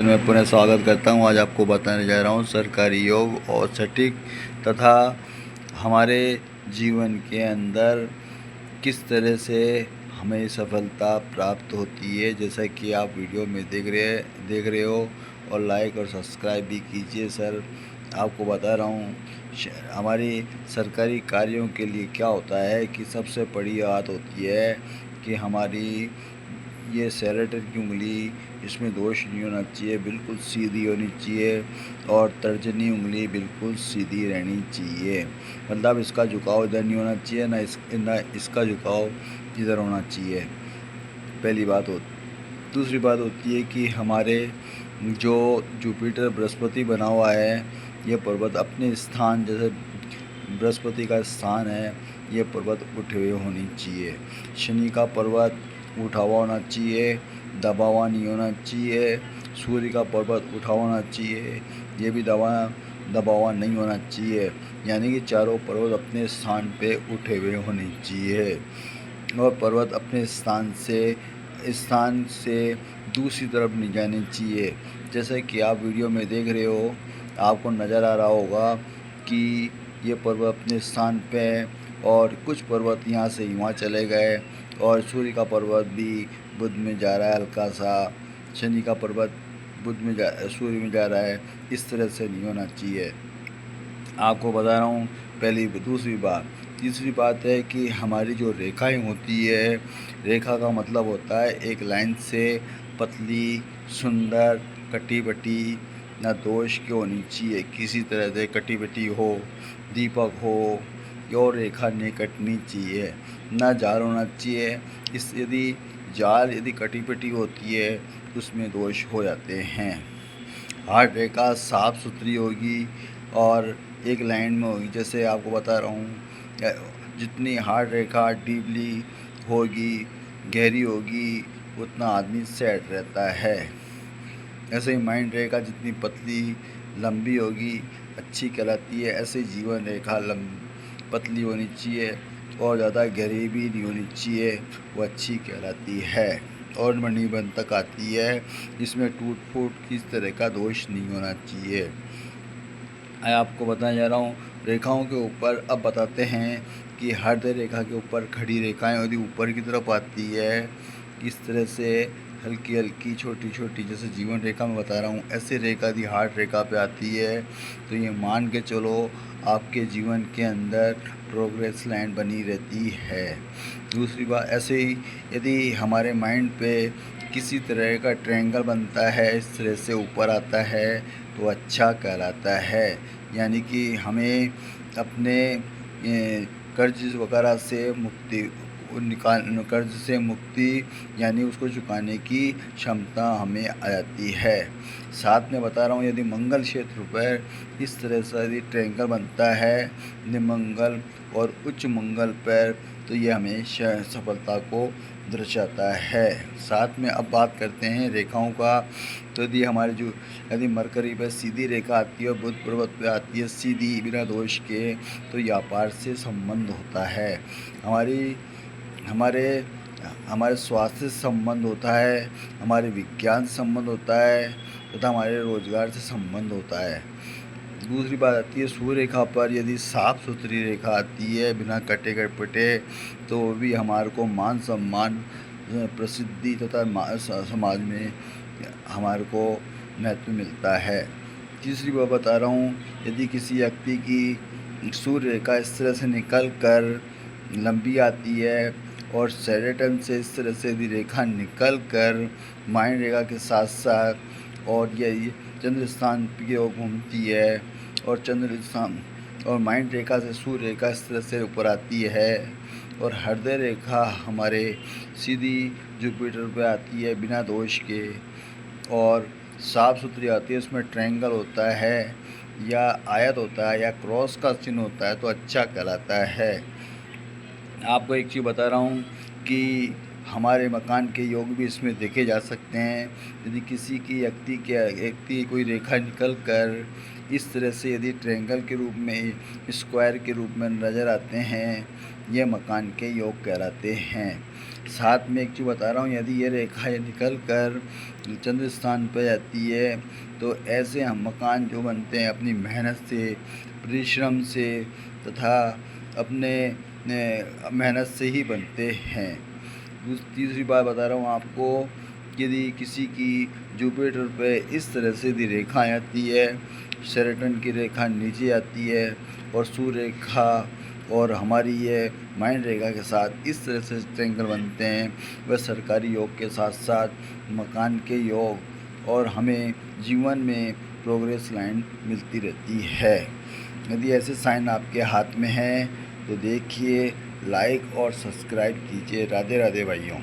मैं पुनः स्वागत करता हूं। आज आपको बताने जा रहा हूं सरकारी योग और सटीक तथा हमारे जीवन के अंदर किस तरह से हमें सफलता प्राप्त होती है। जैसा कि आप वीडियो में देख रहे हो और लाइक और सब्सक्राइब भी कीजिए। सर आपको बता रहा हूँ हमारी सरकारी कार्यों के लिए क्या होता है कि सबसे बड़ी बात होती है कि हमारी ये सेलेटर की उंगली, इसमें दोष नहीं होना चाहिए, बिल्कुल सीधी होनी चाहिए और तर्जनी उंगली बिल्कुल सीधी रहनी चाहिए। मतलब इसका झुकाव इधर नहीं होना चाहिए, ना इसका झुकाव इधर होना चाहिए। पहली बात दूसरी बात होती है कि हमारे जो जुपिटर बृहस्पति बना हुआ है, ये पर्वत अपने स्थान, जैसे बृहस्पति का स्थान है, ये पर्वत उठे हुए होनी चाहिए। शनि का पर्वत उठा हुआ होना चाहिए, दबा हुआ नहीं होना चाहिए। सूर्य का पर्वत उठा होना चाहिए, ये भी दबा हुआ नहीं होना चाहिए। यानी कि चारों पर्वत अपने स्थान पे उठे हुए होने चाहिए और पर्वत अपने स्थान से दूसरी तरफ नहीं जानी चाहिए। जैसे कि आप वीडियो में देख रहे हो, आपको नज़र आ रहा होगा कि ये पर्वत अपने स्थान पे है और कुछ पर्वत यहाँ से वहाँ चले गए और सूर्य का पर्वत भी बुध में जा रहा है हल्का सा, शनि का पर्वत सूर्य में जा रहा है। इस तरह से नहीं होना चाहिए। आपको बता रहा हूँ पहली। दूसरी बात, तीसरी बात है कि हमारी जो रेखाएं होती है, रेखा का मतलब होता है एक लाइन से पतली सुंदर कटी बटी, ना दोष की होनी चाहिए, किसी तरह से कटी बटी हो, दीपक हो, और रेखा नहीं कटनी चाहिए, ना जाल होना चाहिए। यदि कटी पटी होती है तो उसमें दोष हो जाते हैं। हार्ड रेखा साफ सुथरी होगी और एक लाइन में होगी। जैसे आपको बता रहा हूँ, जितनी हार्ड रेखा डीपली होगी, गहरी होगी, उतना आदमी सेट रहता है। ऐसे ही माइंड रेखा जितनी पतली लंबी होगी, अच्छी कहलाती है। ऐसे जीवन रेखा पतली होनी चाहिए और ज़्यादा गहरी भी नहीं होनी चाहिए, वो अच्छी कहलाती है और मणिबंध तक आती है। इसमें टूट फूट किस तरह का दोष नहीं होना चाहिए। मैं आपको बताने जा रहा हूँ रेखाओं के ऊपर। अब बताते हैं कि हृदय रेखा के ऊपर खड़ी रेखाएं यदि ऊपर की तरफ आती है, किस तरह से हल्की हल्की छोटी छोटी, जैसे जीवन रेखा में बता रहा हूँ, ऐसे रेखा यदि हार्ट रेखा पे आती है तो ये मान के चलो आपके जीवन के अंदर प्रोग्रेस लाइन बनी रहती है। दूसरी बात, ऐसे ही यदि हमारे माइंड पे किसी तरह का ट्रायंगल बनता है, इस तरह से ऊपर आता है, तो अच्छा कहलाता है। यानी कि हमें अपने कर्ज वगैरह से मुक्ति यानी उसको चुकाने की क्षमता हमें आ जाती है। साथ में बता रहा हूँ, यदि मंगल क्षेत्र पर इस तरह से यदि ट्रायंगल बनता है, निमंगल और उच्च मंगल पर, तो ये हमेशा सफलता को दर्शाता है। साथ में अब बात करते हैं रेखाओं का। तो यदि मरकरी पर सीधी रेखा आती है और बुध पर्वत पर आती है सीधी बिना दोष के, तो व्यापार से संबंध होता है। हमारे हमारे स्वास्थ्य से संबंध होता है, हमारे विज्ञान से संबंध होता है तथा हमारे रोजगार से संबंध होता है। दूसरी बात आती है सूर्य रेखा पर यदि साफ सुथरी रेखा आती है बिना कटे कटपटे, तो वो भी हमारे को मान सम्मान, प्रसिद्धि तथा समाज में हमारे को महत्व मिलता है। तीसरी बात बता रहा हूँ, यदि किसी व्यक्ति की सूर्य रेखा इस तरह से निकल कर लंबी आती है और सेरेटन से इस तरह से यदि रेखा निकल कर माइंड रेखा के साथ साथ और ये चंद्र स्थान की ओर घूमती है और चंद्र स्थान और माइंड रेखा से सूर्य रेखा इस तरह से ऊपर आती है और हृदय रेखा हमारे सीधी जुपिटर पे आती है बिना दोष के और साफ़ सुथरी आती है, उसमें ट्रायंगल होता है या आयत होता है या क्रॉस का चिन्ह होता है, तो अच्छा कहलाता है। आपको एक चीज़ बता रहा हूँ कि हमारे मकान के योग भी इसमें देखे जा सकते हैं। यदि किसी की व्यक्ति कोई रेखा निकल कर इस तरह से यदि ट्रायंगल के रूप में, स्क्वायर के रूप में नज़र आते हैं, ये मकान के योग कहलाते हैं। साथ में एक चीज़ बता रहा हूँ, यदि ये रेखा ये निकल कर चंद्र स्थान पर जाती है तो ऐसे हम मकान जो बनते हैं अपनी मेहनत से, परिश्रम से तथा अपने मेहनत से ही बनते हैं। तीसरी बात बता रहा हूँ आपको, यदि किसी की जुपिटर पे इस तरह से यदि रेखा आती है, सेरेटन की रेखा नीचे आती है और सूर्य रेखा और हमारी ये माइंड रेखा के साथ इस तरह से ट्रायंगल बनते हैं, वह सरकारी योग के साथ साथ मकान के योग और हमें जीवन में प्रोग्रेस लाइन मिलती रहती है। यदि ऐसे साइन आपके हाथ में हैं तो देखिए, लाइक और सब्सक्राइब कीजिए। राधे राधे भाइयों।